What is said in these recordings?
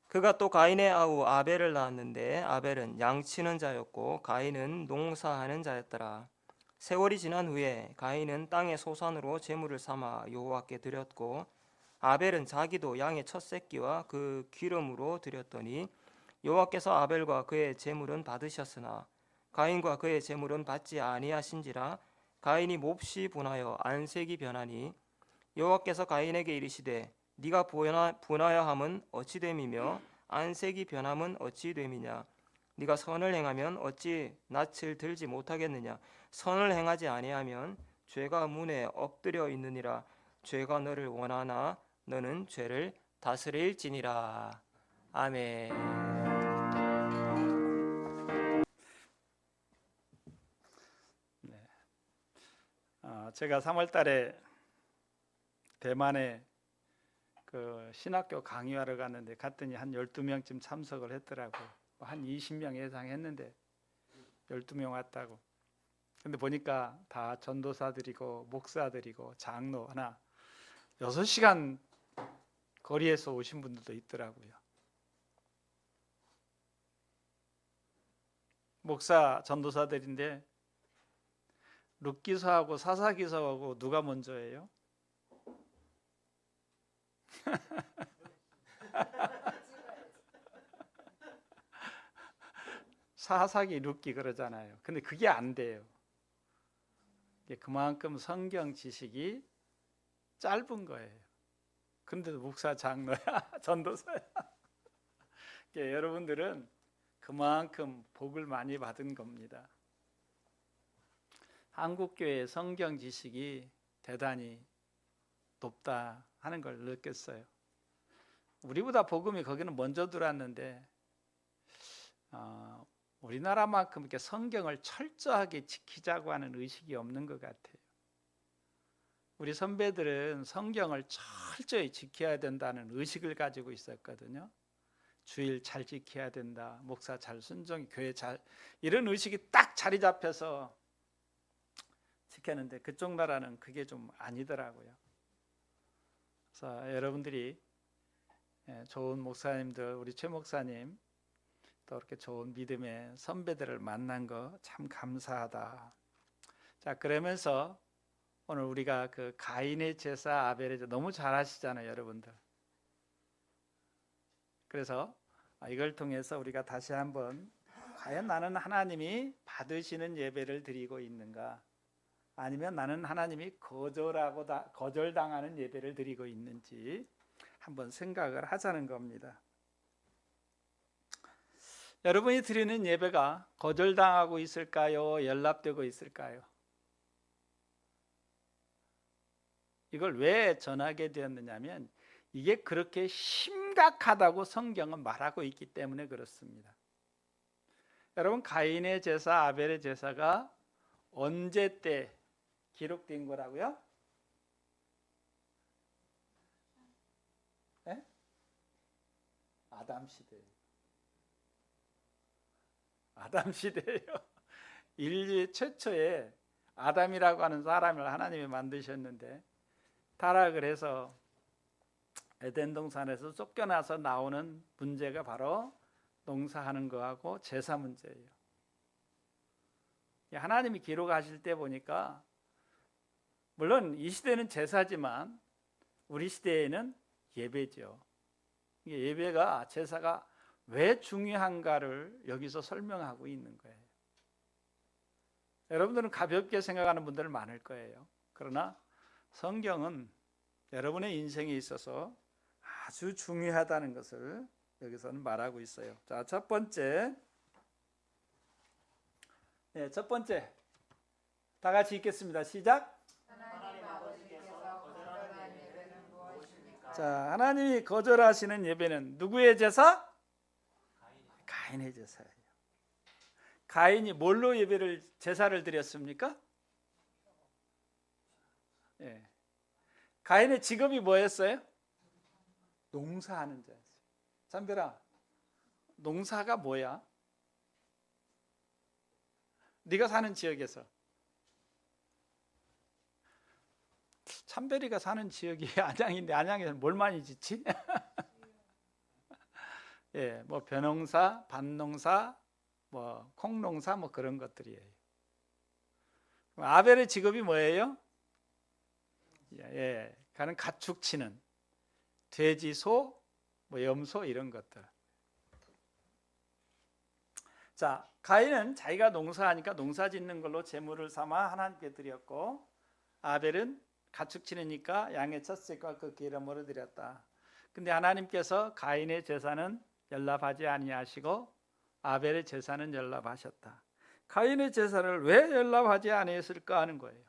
그가 또 가인의 아우 아벨을 낳았는데 아벨은 양치는 자였고 가인은 농사하는 자였더라. 세월이 지난 후에 가인은 땅의 소산으로 제물을 삼아 여호와께 드렸고 아벨은 자기도 양의 첫 새끼와 그 기름으로 드렸더니 여호와께서 아벨과 그의 제물은 받으셨으나 가인과 그의 제물은 받지 아니하신지라. 가인이 몹시 분하여 안색이 변하니 여호와께서 가인에게 이르시되 네가 분하여 함은 어찌 됨이며 안색이 변함은 어찌 됨이냐. 네가 선을 행하면 어찌 낯을 들지 못하겠느냐. 선을 행하지 아니하면 죄가 문에 엎드려 있느니라. 죄가 너를 원하나 너는 죄를 다스릴지니라. 아멘. 제가 3월 달에 대만에 그 신학교 강의하러 갔는데 갔더니 한 12명쯤 참석을 했더라고요. 한 20명 예상했는데 12명 왔다고. 근데 보니까 다 전도사들이고 목사들이고 장로 하나 6시간 거리에서 오신 분들도 있더라고요. 목사 전도사들인데 룻기서하고 사사기서하고 누가 먼저예요? 사사기 룻기 그러잖아요. 근데 그게 안 돼요. 그만큼 성경 지식이 짧은 거예요. 근데도 목사 장로야 전도사야. 여러분들은 그만큼 복을 많이 받은 겁니다. 한국교회 성경 지식이 대단히 높다 하는 걸 느꼈어요. 우리보다 복음이 거기는 먼저 들어왔는데 우리나라만큼 이렇게 성경을 철저하게 지키자고 하는 의식이 없는 것 같아요. 우리 선배들은 성경을 철저히 지켜야 된다는 의식을 가지고 있었거든요. 주일 잘 지켜야 된다, 목사 잘 순종히, 교회 잘, 이런 의식이 딱 자리 잡혀서 지켰는데 그쪽 나라는 그게 좀 아니더라고요. 그래서 여러분들이 좋은 목사님들, 우리 최 목사님 또 이렇게 좋은 믿음의 선배들을 만난 거 참 감사하다. 자, 그러면서 오늘 우리가 그 가인의 제사 아벨의 제사 너무 잘 아시잖아요, 여러분들. 그래서 이걸 통해서 우리가 다시 한번 과연 나는 하나님이 받으시는 예배를 드리고 있는가, 아니면 나는 하나님이 거절당하는 예배를 드리고 있는지 한번 생각을 하자는 겁니다. 여러분이 드리는 예배가 거절당하고 있을까요? 연락되고 있을까요? 이걸 왜 전하게 되었느냐면 이게 그렇게 심각하다고 성경은 말하고 있기 때문에 그렇습니다. 여러분, 가인의 제사, 아벨의 제사가 언제 때 기록된 거라고요? 네? 아담 시대예요. 아담 시대예요. 인류 최초에 아담이라고 하는 사람을 하나님이 만드셨는데 타락을 해서 에덴 동산에서 쫓겨나서 나오는 문제가 바로 농사하는 거하고 제사 문제예요. 하나님이 기록하실 때 보니까 물론 이 시대는 제사지만 우리 시대에는 예배죠. 예배가, 제사가 왜 중요한가를 여기서 설명하고 있는 거예요. 여러분들은 가볍게 생각하는 분들 많을 거예요. 그러나 성경은 여러분의 인생에 있어서 아주 중요하다는 것을 여기서는 말하고 있어요. 자, 첫 번째 다 같이 읽겠습니다. 시작. 하나님 아버지께서 거절하는 예배는 무엇입니까? 자, 하나님이 거절하시는 예배는 누구의 제사? 가인의 제사예요. 가인이 뭘로 제사를 드렸습니까? 예. 가인의 직업이 뭐였어요? 농사하는 자였어요. 잠별아, 농사가 뭐야? 네가 사는 지역에서 참별이가 사는 지역이 안양인데 안양에서는 뭘 많이 짓지? 예, 뭐 벼농사, 밭농사, 뭐 콩농사 뭐 그런 것들이에요. 아벨의 직업이 뭐예요? 예, 가는 가축 치는 돼지, 소, 뭐 염소 이런 것들. 자, 가인은 자기가 농사하니까 농사 짓는 걸로 제물을 삼아 하나님께 드렸고, 아벨은 가축 치느니까 양의 첫째과 그 기름으로 드렸다. 근데 하나님께서 가인의 제사는 연납하지 아니하시고 아벨의 제사는 연납하셨다. 가인의 제사를 왜 연납하지 아니했을까 하는 거예요.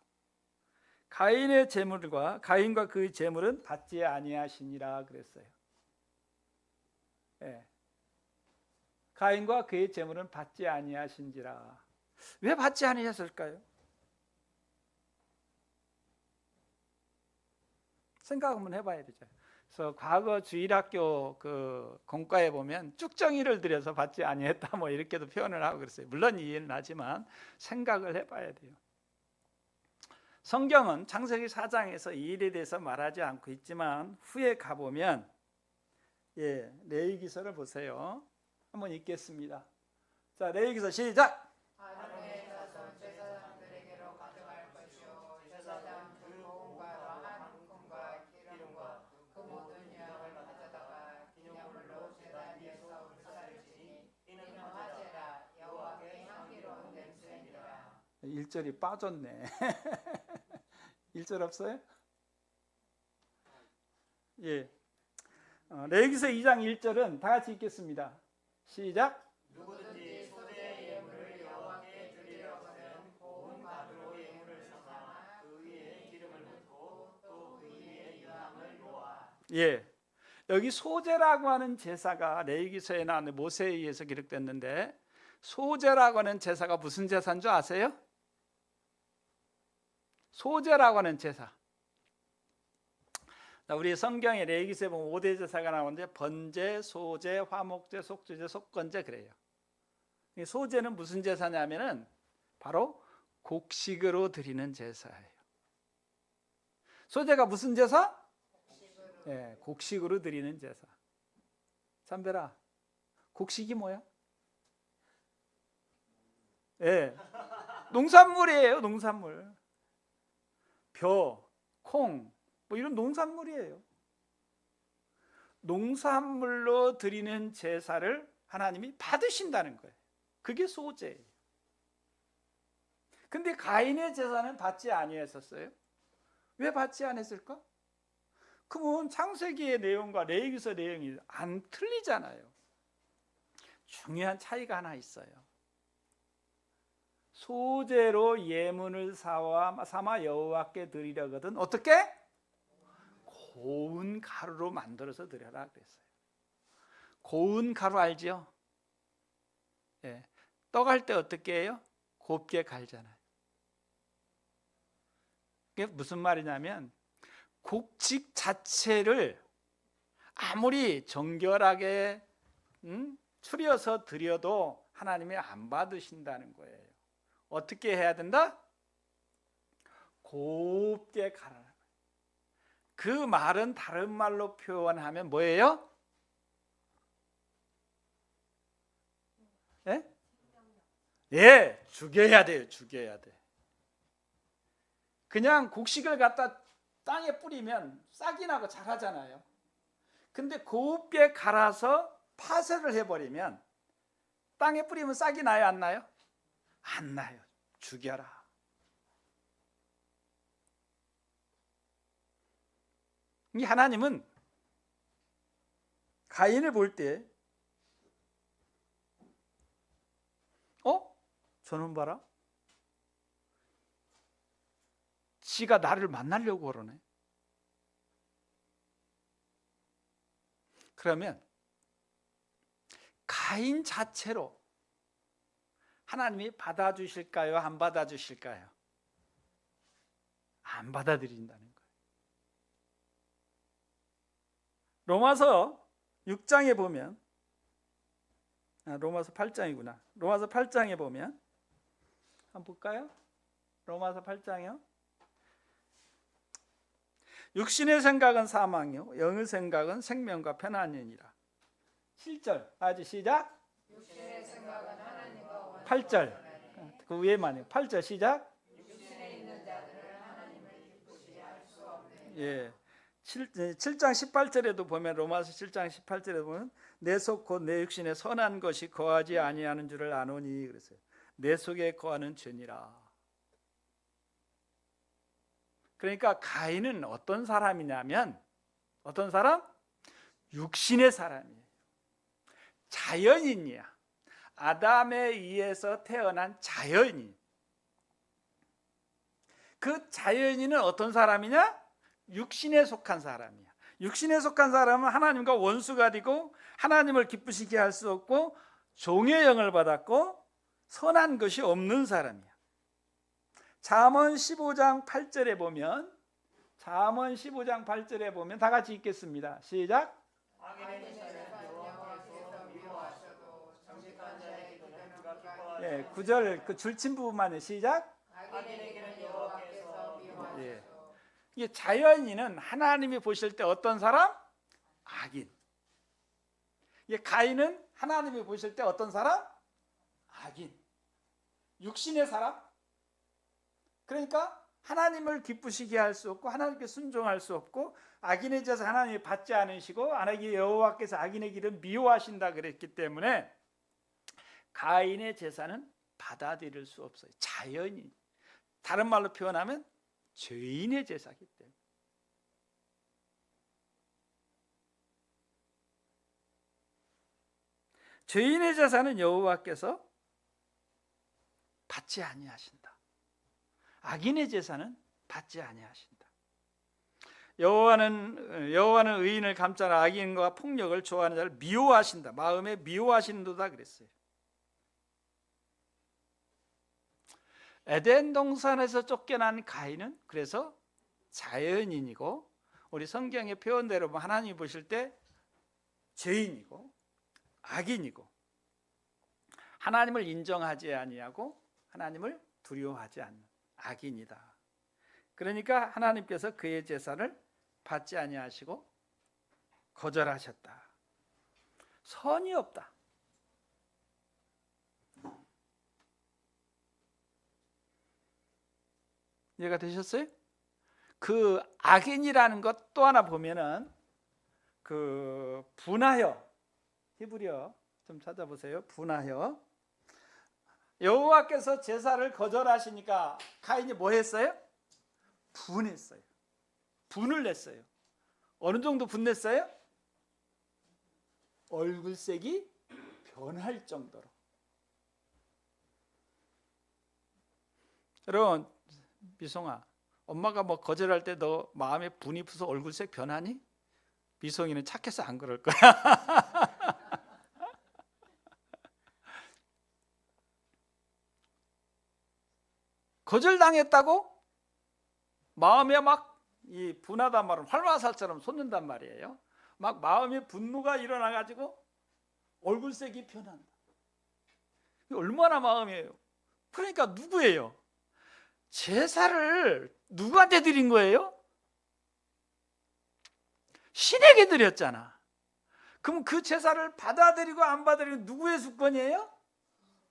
가인의 제물과 가인과 그의 제물은 받지 아니하시니라 그랬어요. 예. 가인과 그의 제물은 받지 아니하신지라. 왜 받지 아니하셨을까요? 생각 한번 해봐야 되죠. 그래서 과거 주일학교 그 공과에 보면 쭉정이를 들여서 받지 아니했다 뭐 이렇게도 표현을 하고 그랬어요. 물론 이해는 하지만 생각을 해봐야 돼요. 성경은 창세기 4장에서 이 일에 대해서 말하지 않고 있지만 후에 가보면 레위기서를 보세요. 한번 읽겠습니다. 자, 레위기서 시작. 아론의 자손 제사장들에게로 가져갈 것이요 제사장 그 모음과 한 움큼과 기름과 그 모든 유향을 가져다가 기념물로 제단 위에서 울사를 지니 이는 화제라 여호와께 향기로운 냄새니라. 1절이 빠졌네. 1절 없어요? 예. 레위기서 2장 1절은 다 같이 읽겠습니다. 시작. 누구든지 소재 예물을 여호와께 드리려거든 고운 가루로 예물을 삼아 그 위에 기름을 붓고 또 그 위에 유향을 놓아. 예. 여기 소제라고 하는 제사가 레위기서에 나오는 모세에 의해서 기록됐는데, 소제라고 하는 제사가 무슨 제사인 줄 아세요? 소제라고 하는 제사. 우리 성경에 레위기서에 보면 5대 제사가 나오는데 번제, 소제, 화목제, 속주제, 속건제 그래요. 소제는 무슨 제사냐면은 바로 곡식으로 드리는 제사예요. 소제가 무슨 제사? 예, 곡식으로 드리는 제사. 삼별아, 곡식이 뭐야? 예, 농산물이에요. 농산물. 벼, 콩, 뭐 이런 농산물이에요. 농산물로 드리는 제사를 하나님이 받으신다는 거예요. 그게 소제예요. 근데 가인의 제사는 받지 아니했었어요. 왜 받지 않았을까? 그러면 창세기의 내용과 레위기서 내용이 안 틀리잖아요. 중요한 차이가 하나 있어요. 소제로 예물을 삼아 여호와께 드리려거든 어떻게? 고운 가루로 만들어서 드려라 그랬어요. 고운 가루 알죠? 예. 떡할 때 어떻게 해요? 곱게 갈잖아요. 그게 무슨 말이냐면 곡식 자체를 아무리 정결하게 추려서 드려도 하나님이 안 받으신다는 거예요. 어떻게 해야 된다? 곱게 갈아라. 그 말은 다른 말로 표현하면 뭐예요? 예? 예, 죽여야 돼요. 죽여야 돼. 그냥 곡식을 갖다 땅에 뿌리면 싹이 나고 자라잖아요. 근데 곱게 갈아서 파쇄를 해버리면 땅에 뿌리면 싹이 나요? 안 나요? 안 나요. 죽여라. 이 하나님은 가인을 볼 때 저놈 봐라. 지가 나를 만나려고 그러네. 그러면 가인 자체로 하나님이 받아주실까요? 안 받아주실까요? 안 받아들인다는 거예요. 로마서 6장에 보면 로마서 8장이구나. 로마서 8장에 보면 한번 볼까요? 로마서 8장이요. 육신의 생각은 사망이요 영의 생각은 생명과 편안이니라. 7절 아주 시작. 육신의 생각은 하나님과 원수가 8절 그 위에만요. 8절 시작. 육신에 있는 자들은 하나님을 기쁘시게 할 수 없네. 예. 7장 18절에도 보면 로마서 7장 18절에 보면 내 속 곧 내 육신에 선한 것이 거하지 아니하는 줄을 아노니 그랬어요. 내 속에 거하는 죄니라. 그러니까 가인은 어떤 사람이냐면 어떤 사람? 육신의 사람이에요. 자연인이야. 아담에 의해서 태어난 자연인. 그 자연인은 어떤 사람이냐? 육신에 속한 사람이야. 육신에 속한 사람은 하나님과 원수가 되고 하나님을 기쁘시게 할 수 없고 종의 영을 받았고 선한 것이 없는 사람이야. 잠언 15장 8절에 보면 잠언 15장 8절에 보면 다 같이 읽겠습니다. 시작. 악인의 재산 여호와께서 미워하셔도 정직한 자의 기도는 그가 예, 9절 그 줄친 부분만요. 시작. 악인에게는 여호와께서 미워하셔도 예. 이게 자연인은 하나님이 보실 때 어떤 사람? 악인. 이게 가인은 하나님이 보실 때 어떤 사람? 악인. 육신의 사람? 그러니까 하나님을 기쁘시게 할 수 없고 하나님께 순종할 수 없고 악인의 제사 하나님이 받지 않으시고 하나님 여호와께서 악인의 길을 미워하신다 그랬기 때문에 가인의 제사는 받아들일 수 없어요. 자연인. 다른 말로 표현하면 죄인의 제사이기 때문에. 죄인의 제사는 여호와께서 받지 아니하신다. 악인의 제사는 받지 아니하신다. 여호와는 의인을 감싸나 악인과 폭력을 좋아하는 자를 미워하신다. 마음에 미워하시는도다 그랬어요. 에덴 동산에서 쫓겨난 가인은 그래서 자연인이고 우리 성경의 표현대로 하나님이 보실 때 죄인이고 악인이고 하나님을 인정하지 아니하고 하나님을 두려워하지 않는 악인이다. 그러니까 하나님께서 그의 제사를 받지 아니하시고 거절하셨다. 선이 없다. 이해가 되셨어요? 그 악인이라는 것 또 하나 보면은 그 분하여 히브리어 좀 찾아보세요. 분하여 여호와께서 제사를 거절하시니까 가인이 뭐 했어요? 분했어요. 분을 냈어요. 어느 정도 분냈어요? 얼굴색이 변할 정도로. 여러분 미송아, 엄마가 뭐 거절할 때 너 마음에 분이 부서 얼굴색 변하니? 미송이는 착해서 안 그럴 거야. 거절당했다고 마음에 막 이 분하단 말은 활화살처럼 솟는단 말이에요. 막 마음에 분노가 일어나 가지고 얼굴색이 변한다. 얼마나 마음이에요. 그러니까 누구예요? 제사를 누구한테 드린 거예요? 신에게 드렸잖아. 그럼 그 제사를 받아들이고 안 받아들이는 누구의 주권이에요?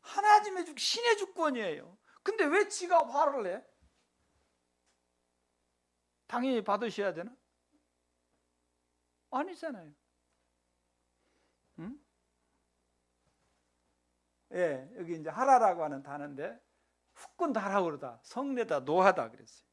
하나님의 신의 주권이에요. 근데 왜 지가 화를 내? 당연히 받으셔야 되나? 아니잖아요. 응? 예, 여기 이제 하라라고 하는 단어인데 후끈 달아 오르다, 성내다, 노하다 그랬어요.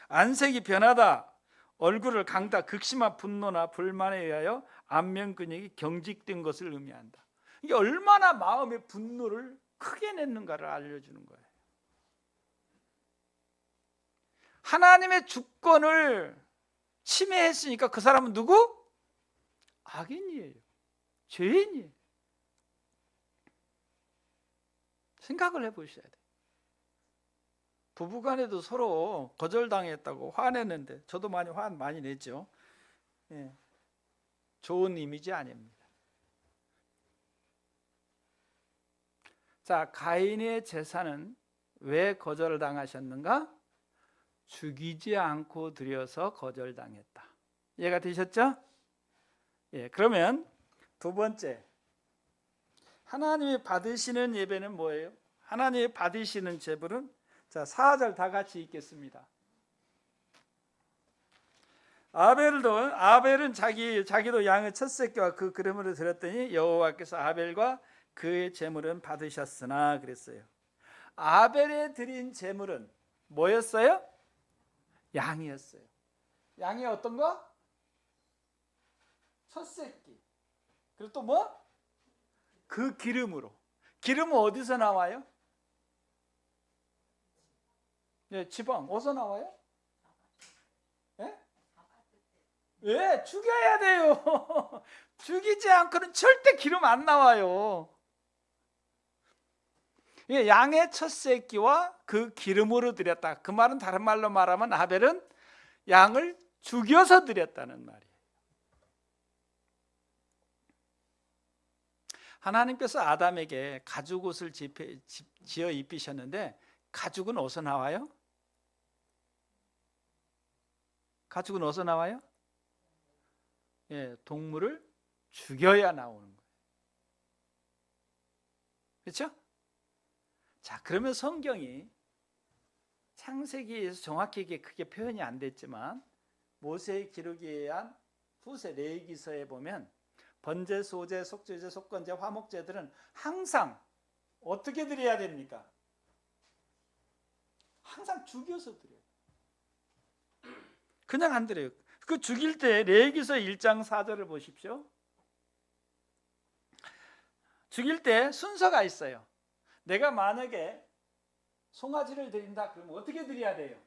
안색이 변하다, 얼굴을 강다, 극심한 분노나 불만에 의하여 안면 근육이 경직된 것을 의미한다. 이게 얼마나 마음의 분노를 크게 냈는가를 알려주는 거예요. 하나님의 주권을 침해했으니까 그 사람은 누구? 악인이에요. 죄인이에요. 생각을 해보셔야 돼요. 부부간에도 서로 거절당했다고 화냈는데 저도 화 많이 냈죠. 예. 좋은 이미지 아닙니다. 자, 가인의 제사는 왜 거절을 당하셨는가? 죽이지 않고 드려서 거절당했다. 이해가 되셨죠? 예, 그러면 두 번째, 하나님이 받으시는 예배는 뭐예요? 하나님이 받으시는 제물은, 자, 4절 다 같이 읽겠습니다. 아벨은 자기도 양의 첫 새끼와 그 기름으로 드렸더니 여호와께서 아벨과 그의 제물은 받으셨으나 그랬어요. 아벨에 드린 제물은 뭐였어요? 양이었어요. 양이 어떤 거? 첫 새끼. 그리고 또 뭐? 그 기름으로. 기름은 어디서 나와요? 네, 지방 어디서 나와요? 예? 왜? 죽여야 돼요. 죽이지 않고는 절대 기름 안 나와요. 양의 첫 새끼와 그 기름으로 드렸다. 그 말은 다른 말로 말하면 아벨은 양을 죽여서 드렸다는 말이에요. 하나님께서 아담에게 가죽옷을 지어 입히셨는데 가죽은 어디서 나와요? 가죽은 어디서 나와요? 예, 동물을 죽여야 나오는 거예요. 그렇죠? 자, 그러면 성경이 창세기에서 정확하게 그게 표현이 안 됐지만 모세의 기록에 의한 후세 레위기서에 보면 번제, 소제, 속죄제, 속건제, 화목제들은 항상 어떻게 드려야 됩니까? 항상 죽여서 드려요. 그냥 안 드려요. 그 죽일 때 레위기서 1장 4절을 보십시오. 죽일 때 순서가 있어요. 내가 만약에 송아지를 드린다 그러면 어떻게 드려야 돼요?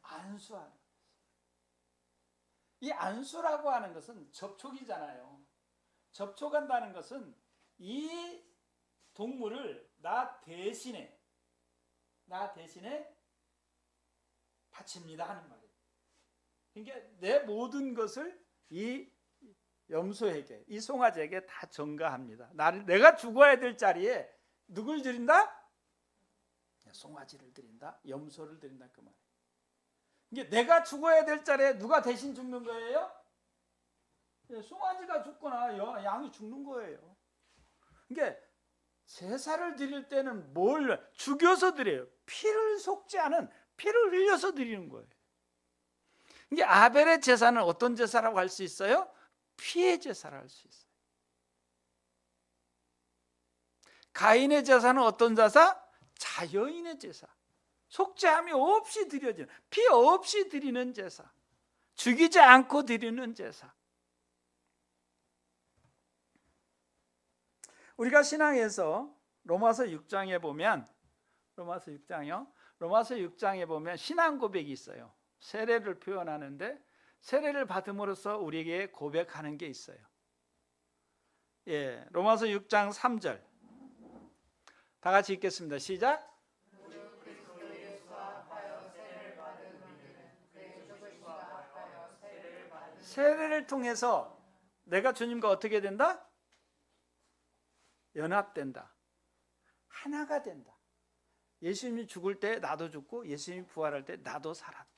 안수하는. 이 안수라고 하는 것은 접촉이잖아요. 접촉한다는 것은 이 동물을 나 대신에 바칩니다 하는 말이에요. 그러니까 내 모든 것을 이 염소에게, 이 송아지에게 다 전가합니다. 내가 죽어야 될 자리에 누굴 드린다? 송아지를 드린다, 염소를 드린다 그 말이에요. 이게 내가 죽어야 될 자리에 누가 대신 죽는 거예요? 송아지가 죽거나 양이 죽는 거예요. 그러니까 제사를 드릴 때는 뭘 죽여서 드려요? 피를 속지 않은, 피를 흘려서 드리는 거예요. 이게 아벨의 제사는 어떤 제사라고 할 수 있어요? 피의 제사라고 할 수 있어요. 가인의 제사는 어떤 제사? 자여인의 제사. 속죄함이 없이 드려지는, 피 없이 드리는 제사. 죽이지 않고 드리는 제사. 우리가 신앙에서 로마서 6장에 보면, 로마서 6장에 보면 신앙 고백이 있어요. 세례를 표현하는데 세례를 받음으로써 우리에게 고백하는 게 있어요. 예, 로마서 6장 3절 다 같이 읽겠습니다. 시작. 세례를 통해서 내가 주님과 어떻게 된다? 연합된다. 하나가 된다. 예수님이 죽을 때 나도 죽고 예수님이 부활할 때 나도 살았다.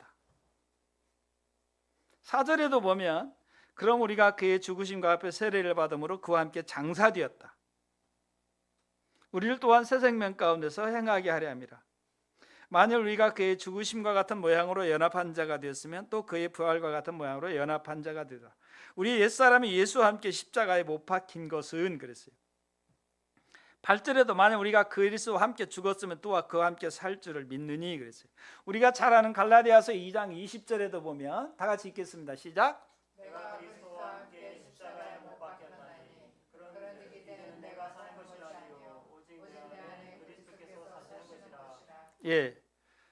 4절에도 보면 그럼 우리가 그의 죽으심과 합해 세례를 받음으로 그와 함께 장사되었다. 우리를 또한 새 생명 가운데서 행하게 하려 함이라. 만일 우리가 그의 죽으심과 같은 모양으로 연합한 자가 되었으면 또 그의 부활과 같은 모양으로 연합한 자가 되리라. 우리 옛사람이 예수와 함께 십자가에 못 박힌 것은 그랬어요. 8절에도 만약 우리가 그리스도와 함께 죽었으면 또한 그와 함께 살 줄을 믿느니 그랬어요. 우리가 잘 아는 갈라디아서 2장 20절에도 보면 다 같이 읽겠습니다. 시작. 내가 그리스도와 함께 십자가에 못 박혔나니 그런즉 이제는 내가 사는 것이 아니요 오직 내 안에 그리스도께서 사시는 것이라. 예.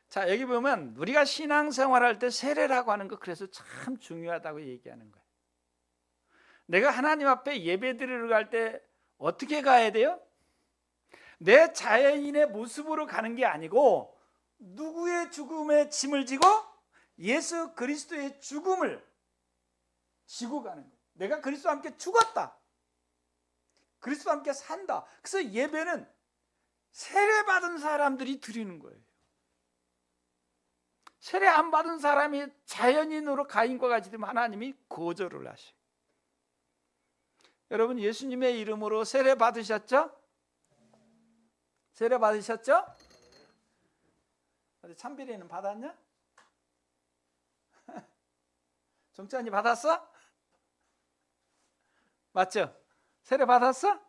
자, 여기 보면 우리가 신앙생활할 때 세례라고 하는 거 그래서 참 중요하다고 얘기하는 거예요. 내가 하나님 앞에 예배드리러 갈 때 어떻게 가야 돼요? 내 자연인의 모습으로 가는 게 아니고 누구의 죽음에 짐을 지고 예수 그리스도의 죽음을 지고 가는 거예요. 내가 그리스도와 함께 죽었다. 그리스도와 함께 산다. 그래서 예배는 세례받은 사람들이 드리는 거예요. 세례 안 받은 사람이 자연인으로 가인과 같이 되면 하나님이 거절을 하셔요. 여러분, 예수님의 이름으로 세례 받으셨죠? 세례 받으셨죠? 어디 참비리는 받았냐? 정찬이 받았어? 맞죠? 세례 받았어?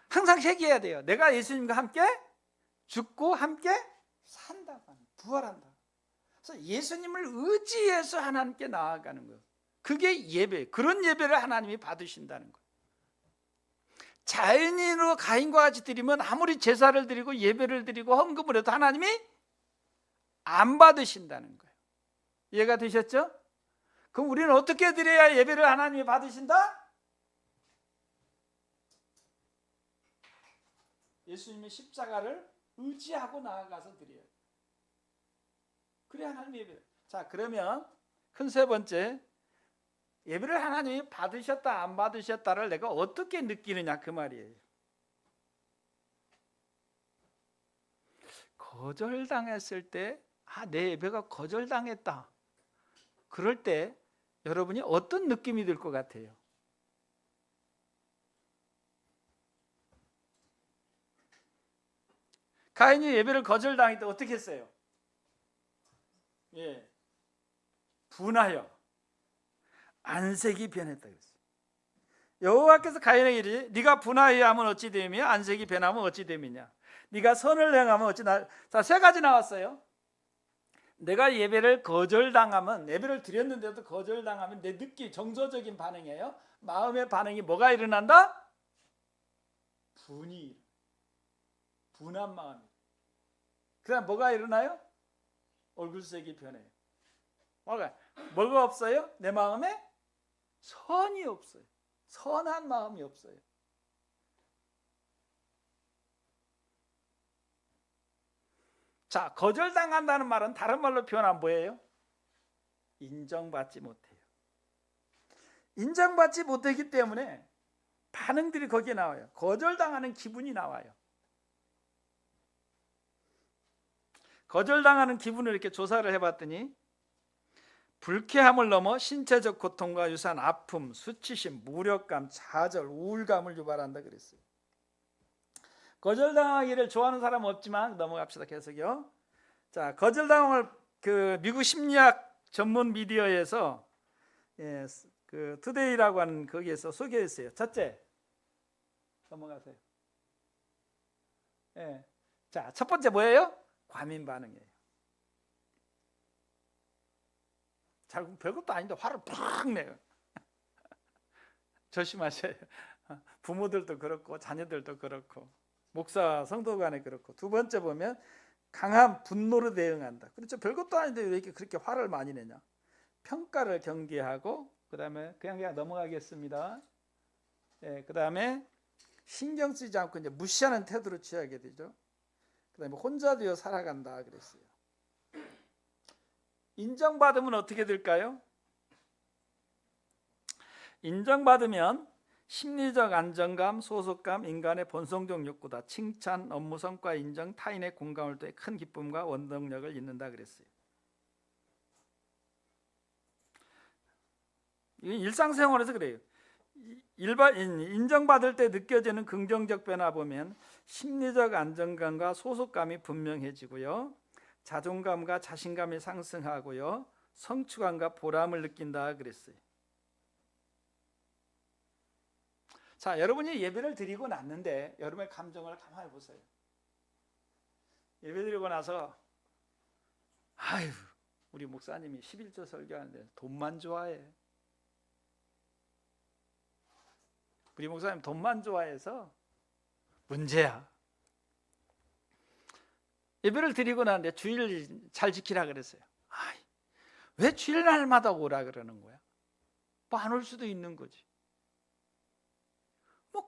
항상 회개해야 돼요. 내가 예수님과 함께 죽고 함께 산다고, 부활한다. 그래서 예수님을 의지해서 하나님께 나아가는 거예요. 그게 예배. 그런 예배를 하나님이 받으신다는 거예요. 자연인으로 가인과 같이 드리면 아무리 제사를 드리고 예배를 드리고 헌금을 해도 하나님이 안 받으신다는 거예요. 이해가 되셨죠? 그럼 우리는 어떻게 드려야 예배를 하나님이 받으신다? 예수님의 십자가를 의지하고 나아가서 드려요. 그래야 하나님이 예배를. 자, 그러면 큰 세 번째, 예배를 하나님이 받으셨다 안 받으셨다를 내가 어떻게 느끼느냐, 그 말이에요. 거절당했을 때, 내 예배가 거절당했다. 그럴 때 여러분이 어떤 느낌이 들 것 같아요? 가인이 예배를 거절당할 때 어떻게 했어요? 분하여 안색이 변했다 그랬어요. 여호와께서 가인에게 이르되 네가 분하여 하면 어찌 되며 안색이 변하면 어찌 되느냐. 네가 선을 행하면 어찌 자, 세 가지 나왔어요. 내가 예배를 거절당하면, 예배를 드렸는데도 거절당하면 내 느낌, 정서적인 반응이에요. 마음의 반응이 뭐가 일어난다? 분한 마음이. 그다음 뭐가 일어나요? 얼굴색이 변해요. 뭐가 없어요? 내 마음에 선이 없어요. 선한 마음이 없어요. 자, 거절당한다는 말은 다른 말로 표현하면 뭐예요? 인정받지 못해요. 인정받지 못하기 때문에 반응들이 거기에 나와요. 거절당하는 기분이 나와요. 거절당하는 기분을 이렇게 조사를 해봤더니 불쾌함을 넘어 신체적 고통과 유사한 아픔, 수치심, 무력감, 좌절, 우울감을 유발한다 그랬어요. 거절당하기를 좋아하는 사람은 없지만 넘어갑시다. 계속요. 자, 거절당함을 그 미국 심리학 전문 미디어에서 그 투데이라고 하는 거기에서 소개했어요. 첫째, 넘어가세요. 자, 첫 번째 뭐예요? 과민 반응이에요. 잘 별것도 아닌데 화를 팍 내요. 조심하셔요. 부모들도 그렇고 자녀들도 그렇고 목사 성도 간에 그렇고. 두 번째 보면 강한 분노로 대응한다. 그렇죠. 별것도 아닌데 왜 이렇게 그렇게 화를 많이 내냐. 평가를 경계하고 그다음에 그냥 넘어가겠습니다. 그다음에 신경 쓰지 않고 이제 무시하는 태도를 취하게 되죠. 그다음에 혼자 되어 살아간다 그랬어요. 인정받으면 어떻게 될까요? 인정받으면 심리적 안정감, 소속감, 인간의 본성적 욕구다. 칭찬, 업무 성과 인정, 타인의 공감을 통해 큰 기쁨과 원동력을 잃는다 그랬어요. 이건 일상생활에서 그래요. 인정받을 때 느껴지는 긍정적 변화 보면 심리적 안정감과 소속감이 분명해지고요. 자존감과 자신감이 상승하고요. 성취감과 보람을 느낀다 그랬어요. 자, 여러분이 예배를 드리고 났는데 여러분의 감정을 가만히 보세요. 예배 드리고 나서 우리 목사님이 11조 설교하는데 돈만 좋아해. 우리 목사님 돈만 좋아해서 문제야. 예배를 드리고 나는데 주일 잘 지키라 그랬어요. 왜 주일날마다 오라 그러는 거야? 뭐 안 올 수도 있는 거지.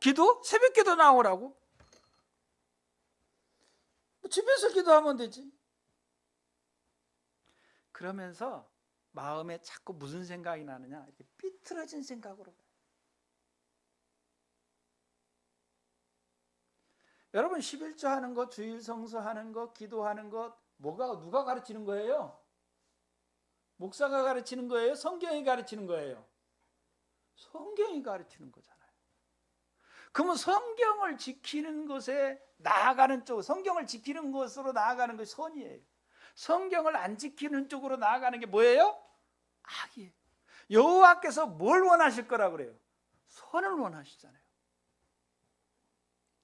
기도? 새벽 기도 나오라고? 집에서 기도하면 되지. 그러면서 마음에 자꾸 무슨 생각이 나느냐? 이렇게 삐뚤어진 생각으로. 여러분 11조 하는 거, 주일 성수하는 거, 기도하는 것 누가 가르치는 거예요? 목사가 가르치는 거예요? 성경이 가르치는 거예요? 성경이 가르치는 거잖아요. 그러면 성경을 지키는 것에 나아가는 쪽, 성경을 지키는 것으로 나아가는 것이 선이에요. 성경을 안 지키는 쪽으로 나아가는 게 뭐예요? 악이에요. 여호와께서 뭘 원하실 거라 그래요? 선을 원하시잖아요.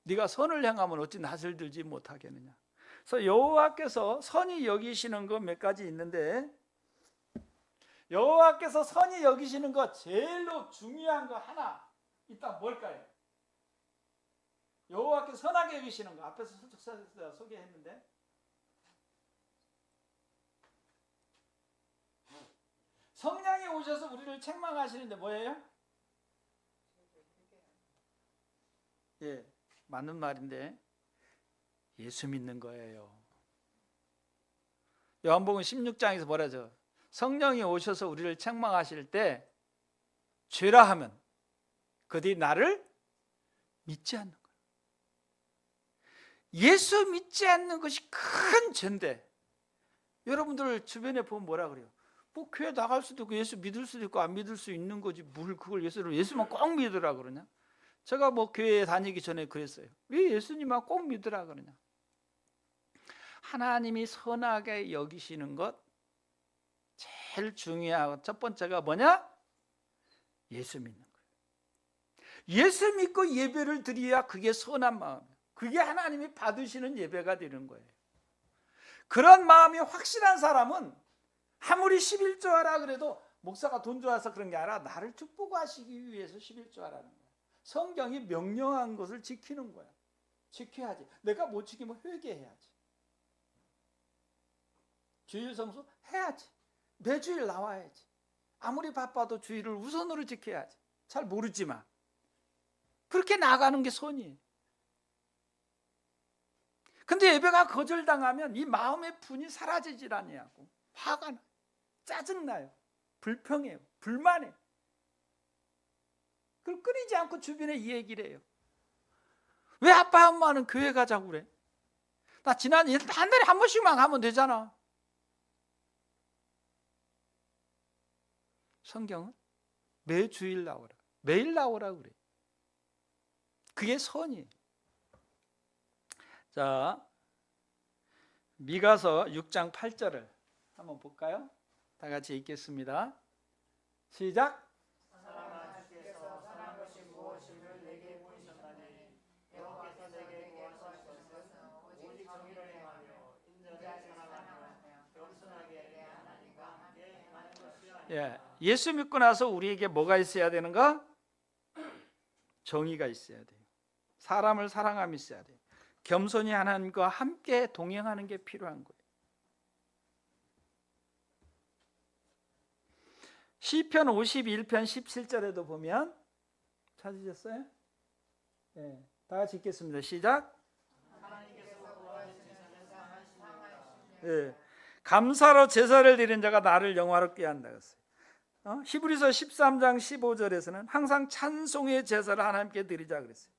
네가 선을 행하면 어찌 낯을 들지 못하겠느냐. 그래서 여호와께서 선이 여기시는 거 몇 가지 있는데, 여호와께서 선이 여기시는 것 제일로 중요한 거 하나 있다. 뭘까요? 여호와께서 선하게 여기시는 거 앞에서 소개했는데, 성령이 오셔서 우리를 책망하시는데 뭐예요? 예, 맞는 말인데 예수 믿는 거예요. 요한복음 16장에서 뭐라죠? 성령이 오셔서 우리를 책망하실 때 죄라 하면 그들이 나를 믿지 않는 거예요. 예수 믿지 않는 것이 큰 죄인데, 여러분들 주변에 보면 뭐라 그래요? 뭐 교회 나갈 수도 있고 예수 믿을 수도 있고 안 믿을 수 있는 거지 뭘 그걸 예수만 꼭 믿으라 그러냐? 제가 뭐 교회에 다니기 전에 그랬어요. 왜 예수님만 꼭 믿으라 그러냐? 하나님이 선하게 여기시는 것 제일 중요하고 첫 번째가 뭐냐? 예수 믿는 거예요. 예수 믿고 예배를 드려야 그게 선한 마음이에요. 그게 하나님이 받으시는 예배가 되는 거예요. 그런 마음이 확실한 사람은 아무리 11조 하라 그래도 목사가 돈 좋아서 그런 게 아니라 나를 축복하시기 위해서 11조 하라는 거예요. 성경이 명령한 것을 지키는 거야. 지켜야지. 내가 못 지키면 회개해야지. 주일 성수 해야지. 매주일 나와야지. 아무리 바빠도 주일을 우선으로 지켜야지. 잘 모르지만 그렇게 나가는 게 선이에요. 근데 예배가 거절당하면 이 마음의 분이 사라지질 않냐고. 화가 나요. 짜증나요. 불평해요. 불만해요. 그걸 끊이지 않고 주변에 이 얘기를 해요. 왜 아빠 엄마는 교회 가자고 그래? 나 지난 한 달에 한 번씩만 가면 되잖아. 성경은 매주일 나오라. 매일 나오라 그래. 그게 선이에요. 자, 미가서 6장 8절을 한번 볼까요? 다 같이 읽겠습니다. 시작. 사랑하는 주께서 선한 것이 무엇인지를 내게 보이셨나니 여호와께서 내게 구하시는 것은 오직 정의를 행하며 인자를 사랑하며 겸손하게 내 하나님과 함께 행하는 것이야. 예수 믿고 나서 우리에게 뭐가 있어야 되는가? 정의가 있어야 돼요. 사람을 사랑함이 있어야 돼요. 겸손히 하나님과 함께 동행하는 게 필요한 거예요. 시편 51편 17절에도 보면, 찾으셨어요? 네, 다 같이 읽겠습니다. 시작. 네, 감사로 제사를 드리는 자가 나를 영화롭게 한다 그랬어요. 히브리서 13장 15절에서는 항상 찬송의 제사를 하나님께 드리자 그랬어요.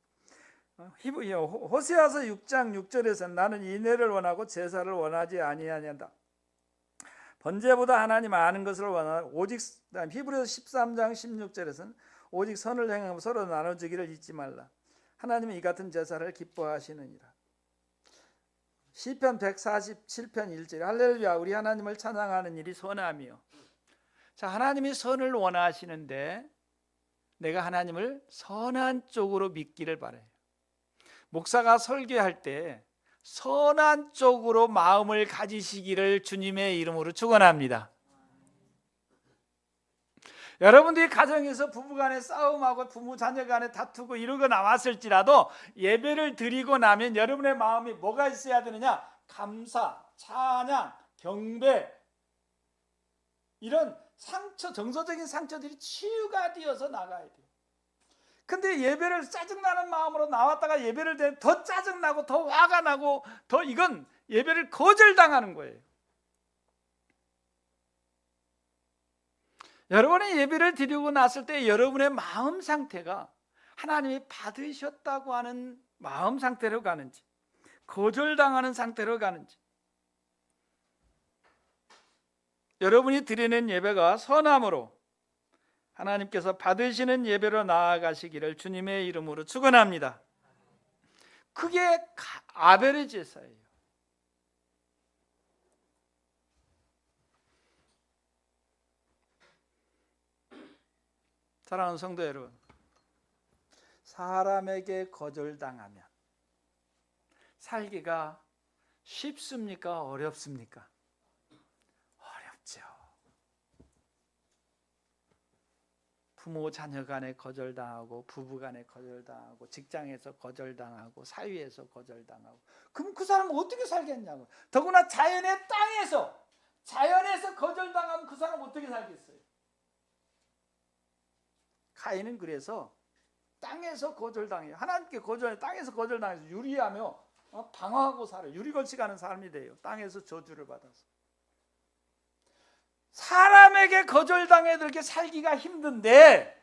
호세아서 6장 6절에서는 나는 인애를 원하고 제사를 원하지 아니하냐. 번제보다 하나님 아는 것을 원하고 오직, 히브리서 13장 16절에서는 오직 선을 행하며 서로 나눠주기를 잊지 말라. 하나님은 이 같은 제사를 기뻐하시느니라. 시편 147편 1절 할렐루야 우리 하나님을 찬양하는 일이 선함이요. 자, 하나님이 선을 원하시는데 내가 하나님을 선한 쪽으로 믿기를 바라요. 목사가 설교할 때 선한 쪽으로 마음을 가지시기를 주님의 이름으로 축원합니다. 여러분들이 가정에서 부부간에 싸움하고 부모 자녀간에 다투고 이러고 나왔을지라도 예배를 드리고 나면 여러분의 마음이 뭐가 있어야 되느냐? 감사, 찬양, 경배, 이런 상처, 정서적인 상처들이 치유가 되어서 나가야 돼요. 근데 예배를 짜증나는 마음으로 나왔다가 예배를 드리면 더 짜증나고 더 화가 나고 더 이건 예배를 거절당하는 거예요. 여러분이 예배를 드리고 났을 때 여러분의 마음 상태가 하나님이 받으셨다고 하는 마음 상태로 가는지, 거절당하는 상태로 가는지, 여러분이 드리는 예배가 선함으로 하나님께서 받으시는 예배로 나아가시기를 주님의 이름으로 축원합니다. 그게 아벨의 제사예요. 사랑하는 성도 여러분, 사람에게 거절당하면 살기가 쉽습니까? 어렵습니까? 어렵죠. 부모 자녀 간에 거절당하고, 부부 간에 거절당하고, 직장에서 거절당하고, 사회에서 거절당하고, 그럼 그 사람은 어떻게 살겠냐고. 더구나 자연의 땅에서, 자연에서 거절당하면 그 사람은 어떻게 살겠어요? 가인은 그래서 땅에서 거절당해요. 하나님께 거절해, 땅에서 거절당해서 유리하며 방황하고 살아요. 유리걸치가는 삶이 돼요. 땅에서 저주를 받아서. 사람에게 거절당해도 이렇게 살기가 힘든데,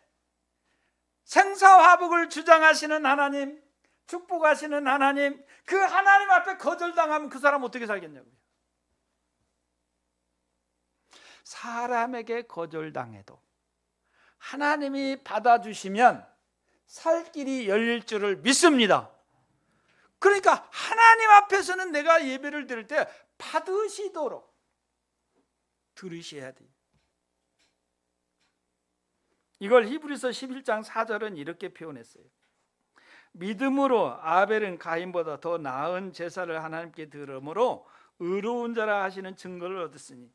생사화복을 주장하시는 하나님, 축복하시는 하나님, 그 하나님 앞에 거절당하면 그 사람 어떻게 살겠냐고요. 사람에게 거절당해도 하나님이 받아주시면 살 길이 열릴 줄을 믿습니다. 그러니까 하나님 앞에서는 내가 예배를 드릴 때 받으시도록 들으셔야 돼요. 이걸 히브리서 11장 4절은 이렇게 표현했어요. 믿음으로 아벨은 가인보다 더 나은 제사를 하나님께 드림으로 의로운 자라 하시는 증거를 얻었으니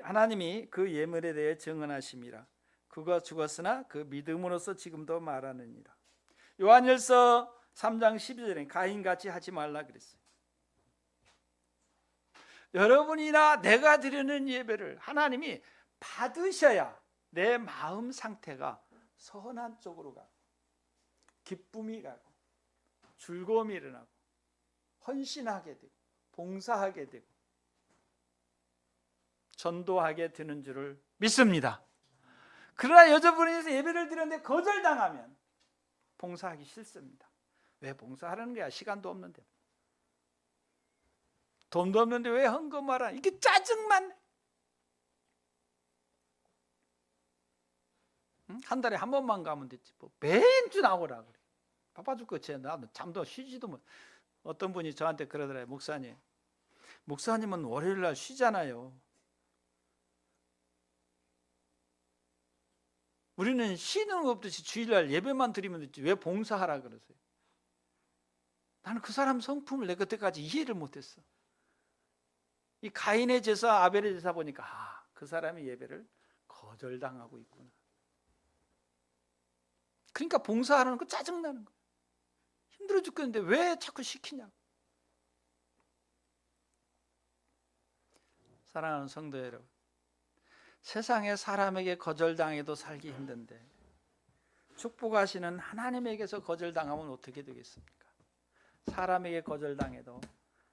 하나님이 그 예물에 대해 증언하심이라. 그가 죽었으나 그 믿음으로써 지금도 말하느니라. 요한일서 3장 12절에 가인같이 하지 말라 그랬어요. 여러분이나 내가 드리는 예배를 하나님이 받으셔야 내 마음 상태가 선한 쪽으로 가고, 기쁨이 가고, 즐거움이 일어나고, 헌신하게 되고, 봉사하게 되고, 전도하게 되는 줄을 믿습니다. 그러나 여러분이 예배를 드렸는데 거절당하면 봉사하기 싫습니다. 왜 봉사하라는 거야? 시간도 없는데, 돈도 없는데 왜 헌금하라? 이게 짜증만. 한 달에 한 번만 가면 됐지. 뭐 매주 나오라 그래. 바빠 죽겠지. 나도 잠도 쉬지도 못. 어떤 분이 저한테 그러더라고요. 목사님은 월요일 날 쉬잖아요. 우리는 쉬는 거 없듯이 주일날 예배만 드리면 됐지 왜 봉사하라 그러세요? 나는 그 사람 성품을 내가 그때까지 이해를 못했어. 이 가인의 제사, 아벨의 제사 보니까 그 사람이 예배를 거절당하고 있구나. 그러니까 봉사하는 거 짜증나는 거야. 힘들어 죽겠는데 왜 자꾸 시키냐고. 사랑하는 성도 여러분, 세상에 사람에게 거절당해도 살기 힘든데 축복하시는 하나님에게서 거절당하면 어떻게 되겠습니까? 사람에게 거절당해도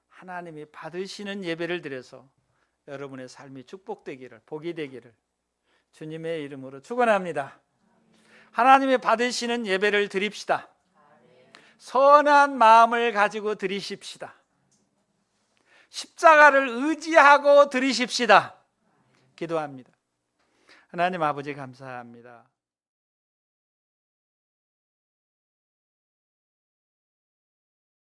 하나님이 받으시는 예배를 드려서 여러분의 삶이 축복되기를, 복이 되기를 주님의 이름으로 축원합니다. 하나님이 받으시는 예배를 드립시다. 선한 마음을 가지고 드리십시다. 십자가를 의지하고 드리십시다. 기도합니다. 하나님 아버지 감사합니다.